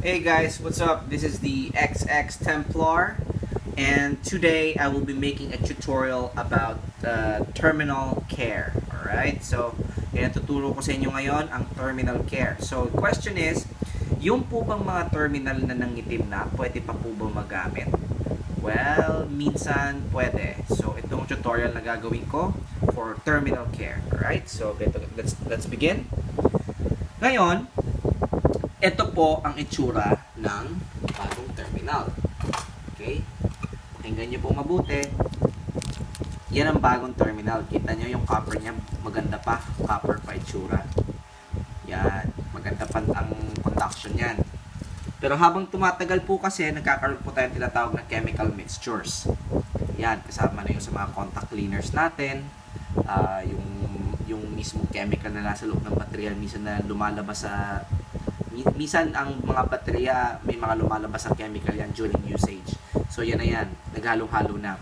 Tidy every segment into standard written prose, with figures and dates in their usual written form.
Hey guys, what's up? This is the XX Templar, and today I will be making a tutorial about terminal care. Alright, so yan tuturo ko sa inyo ngayon ang terminal care. So, question is, yung po bang mga terminal na nangitim na, pwede pa po ba magamit? Well, minsan pwede. So, itong tutorial na gagawin ko for terminal care. Alright, so let's begin. Ngayon, ito po ang itsura ng bagong terminal. Okay? Pakinggan nyo po mabuti. Yan ang bagong terminal. Kita nyo yung copper niya. Maganda pa. Copper pa itsura. Yan. Maganda pa ang conduction yan. Pero habang tumatagal po kasi, nagkakaroon po tayo tinatawag na chemical mixtures. Yan. Kasama na yung sa mga contact cleaners natin. Yung mismo chemical na nasa loob ng baterya. Minsan na lumalabas sa minsan ang mga baterya may mga lumalabas ang chemical yan during usage. So yan na yan, naghalo-halo na.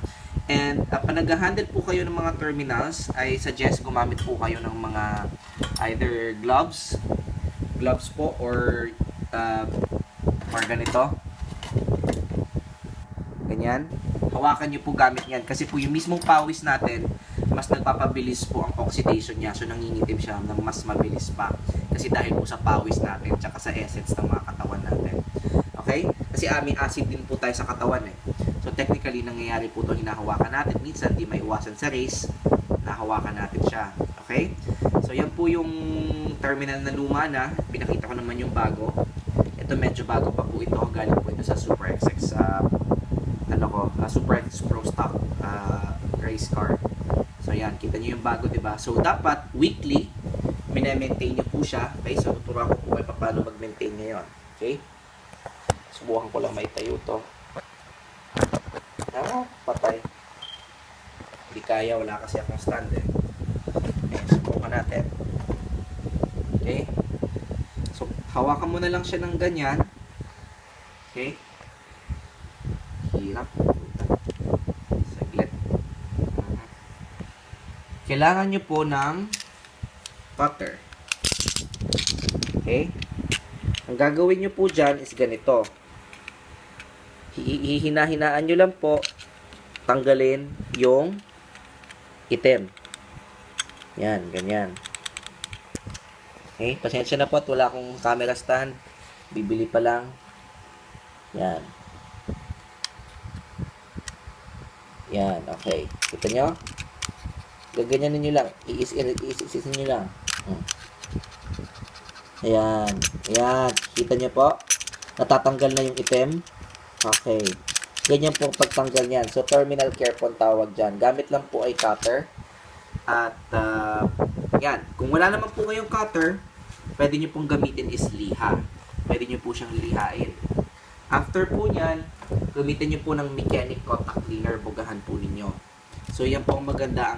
And pag nag-handle po kayo ng mga terminals, I suggest gumamit po kayo ng mga either gloves po or ganito. Ganyan. Hawakan nyo po gamit yan kasi po yung mismong pawis natin, mas nagpapabilis po ang oxidation niya. So nangingitim siya ng mas mabilis pa. Kasi dahil po sa pawis natin tsaka sa essence ng mga katawan natin. Okay? Kasi aming acid din po tayo sa katawan eh. So technically nangyayari po ito, hinahawakan natin. Minsan di maiwasan sa race, nahawakan natin siya. Okay? So yan po yung terminal na luma na. Pinakita ko naman yung bago. Ito medyo bago pa po ito. Galing po ito sa Super XX Super X Pro Stock race car. So yan, kita nyo yung bago, diba? So dapat weekly minamaintain nyo po siya. Okay, so tuturuan ko po kayo paano mag-maintain ngayon. Okay? Subukan ko lang maitayo to. Patay. Hindi kaya, wala kasi akong stand eh. Okay, subukan natin. Okay? So, hawakan mo na lang siya ng ganyan. Okay? Hirap. Saglit. Kailangan nyo po ng cutter. Okay? Ang gagawin nyo po dyan is ganito. Hihina-hinaan nyo lang po, tanggalin yung itim. Yan, ganyan. Okay? Pasensya na po at wala akong camera stand. Bibili pa lang. Yan. Yan, okay. Kita nyo? Gaganyanin nyo lang. Iisisin nyo lang. Ayan. Ayan. Kita nyo po? Natatanggal na yung itim. Okay. Ganyan po pagtanggal niyan. So, terminal care po ang tawag dyan. Gamit lang po ay cutter. At, yan. Kung wala naman po ngayong cutter, pwede nyo pong gamitin is liha. Pwede nyo po siyang lihain. After po nyan, gamitin nyo po ng mechanic contact cleaner. Bugahan po ninyo. So, yan po ang maganda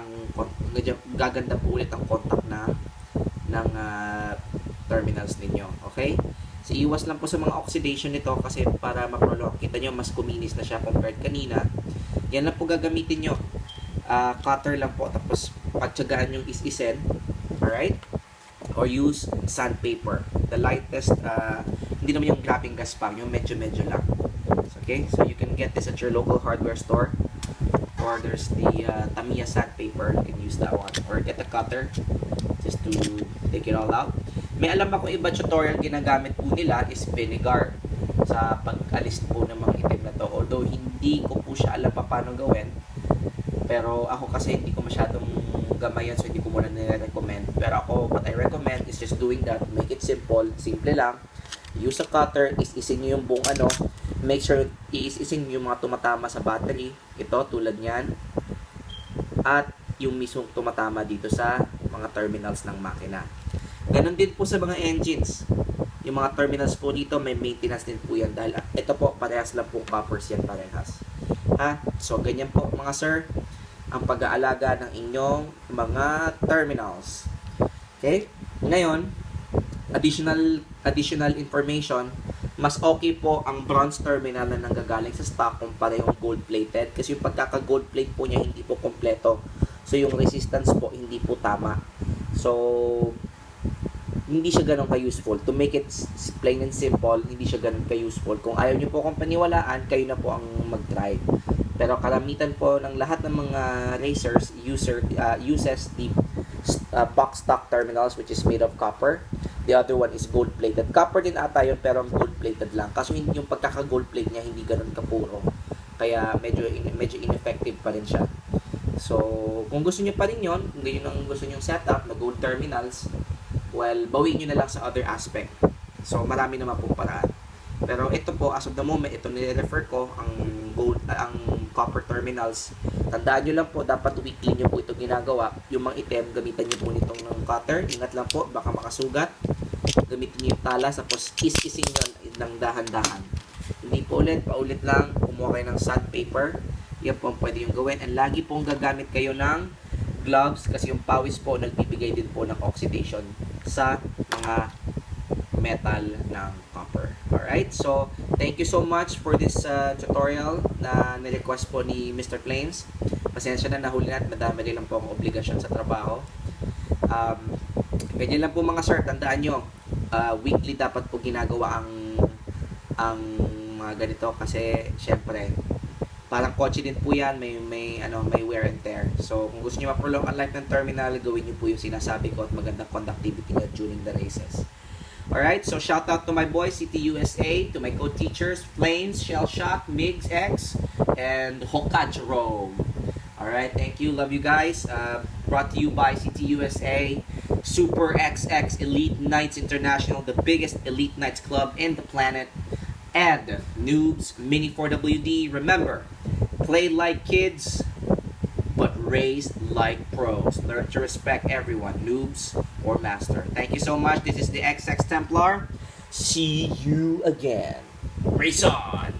gaganda po ulit ang contact ng terminals ninyo. Okay? So, iwas lang po sa mga oxidation nito kasi para ma-prolong. Kita nyo, mas kuminis na siya compared kanina. Yan lang po gagamitin nyo. Cutter lang po. Tapos, pagtsagaan yung is-isen. Alright? Or use sandpaper. The lightest, hindi naman yung grabbing gas pa. Yung medyo-medyo lang. Okay? So, you can get this at your local hardware store. Or there's the Tamiya sandpaper. You can use that one. Or get a cutter just to take it all out. May alam ako iba tutorial ginagamit po nila is vinegar sa pag-alis po ng mga itim na to. Although hindi ko po siya alam pa paano gawin. Pero ako kasi hindi ko masyadong gamayan so hindi ko muna nire-recommend. Pero ako, what I recommend is just doing that. Make it simple. Simple lang. Use a cutter. Is-isin nyo yung buong Make sure i-is-isin yung mga tumatama sa battery. Ito, tulad nyan. At yung mismong tumatama dito sa mga terminals ng makina. Ganon din po sa mga engines. Yung mga terminals po dito, may maintenance din po yan. Dahil ito po, parehas lang po coppers yan, parehas. So, ganyan po mga sir, ang pag-aalaga ng inyong mga terminals. Okay? Ngayon, additional information, mas okay po ang bronze terminal na nanggagaling sa stock kumpara yung gold-plated. Kasi yung pagkaka-gold plate po niya hindi po kompleto. So, yung resistance po hindi po tama. So, hindi siya ganun ka-useful. To make it plain and simple, hindi siya ganun ka-useful. Kung ayaw nyo po akong paniwalaan, kayo na po ang mag-try. Pero karamitan po ng lahat ng mga racers uses the box stock terminals which is made of copper. The other one is gold-plated. Copper din ata yun pero gold-plated lang. Kaso yung pagkaka-gold-plate niya hindi ganun kapuro. Kaya medyo ineffective pa rin siya. So, kung gusto niyo pa rin yun, kung yun ang gusto niyo setup na gold terminals, well, bawiin nyo na lang sa other aspect. So, marami naman pong paraan. Pero ito po, as of the moment, ito nire-refer ko, ang copper terminals. Tandaan nyo lang po, dapat weekly nyo po ito ginagawa. Yung mga item, gamitan nyo po nitong ng cutter. Ingat lang po, baka makasugat. Gamitin nyo yung talas, tapos is-ising nyo ng dahan-dahan. Hindi po ulit, paulit lang, kumuha kayo ng sandpaper. Yan po ang pwede yung gawin. And lagi pong gagamit kayo ng gloves kasi yung pawis po nagbibigay din po ng oxidation sa mga metal ng copper. Alright, so thank you so much for this tutorial na nirequest po ni Mr. Plains. Pasensya na, nahuli na at madami rin lang po ang obligasyon sa trabaho. Ganyan lang po mga sir, tandaan nyo, weekly dapat po ginagawa ang mga ganito kasi syempre parang kotse din po yan, may wear and tear. So, kung gusto niyo ma-prolong ang life ng terminal, gawin niyo po yung sinasabi ko at magandang conductivity niya during the races. Alright, so shout out to my boys, CTUSA, to my co-teachers, Flames, Shellshock, Migs X, and Hokajiro. Alright, thank you, love you guys. Brought to you by CTUSA, Super XX Elite Knights International, the biggest elite knights club in the planet, and Noobs Mini 4WD. Remember, play like kids, but race like pros. Learn to respect everyone, noobs or master. Thank you so much. This is the XX Templar. See you again. Race on!